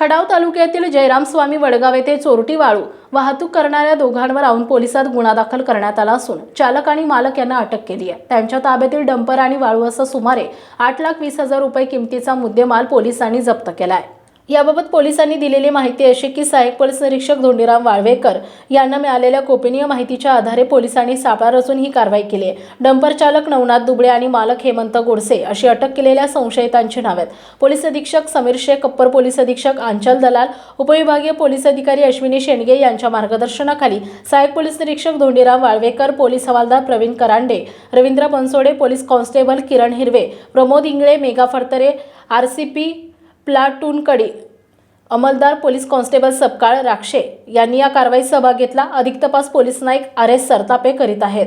खडाव तालुक्यातील जयरामस्वामी वडगाव येथे चोरटी वाळू वाहतूक करणाऱ्या दोघांवर औंध पोलिसात गुन्हा दाखल करण्यात आला असून चालक आणि मालक यांना अटक केली आहे। त्यांच्या ताब्यातील डंपर आणि वाळू असा सुमारे 8,20,000 रुपये किमतीचा मुद्देमाल पोलिसांनी जप्त केला आहे। याबाबत पोलिसांनी दिलेली माहिती अशी की सहाय्यक पोलीस निरीक्षक धोंडीराम वाळवेकर यांना मिळालेल्या गोपनीय माहितीच्या आधारे पोलिसांनी सापळा रचून ही कारवाई केली आहे। डंपर चालक नवनाथ दुबळे आणि मालक हेमंत गोडसे अशी अटक केलेल्या संशयितांची नावे आहेत। पोलीस अधीक्षक समीर शेख, अप्पर पोलीस अधीक्षक आंचल दलाल, उपविभागीय पोलीस अधिकारी अश्विनी शेंडगे यांच्या मार्गदर्शनाखाली सहाय्यक पोलीस निरीक्षक धोंडीराम वाळवेकर, पोलीस हवालदार Pravin Karande, Ravindra Bansode, police constable Kiran Hirve, Pramod Ingale, Megha Phadtare, RCP प्लाटूनकडे अंमलदार पोलीस कॉन्स्टेबल सपकाळ राक्षे यांनी या कारवाईत सहभाग घेतला। अधिक तपास पोलीस नाईक RS सरतापे करीत आहेत।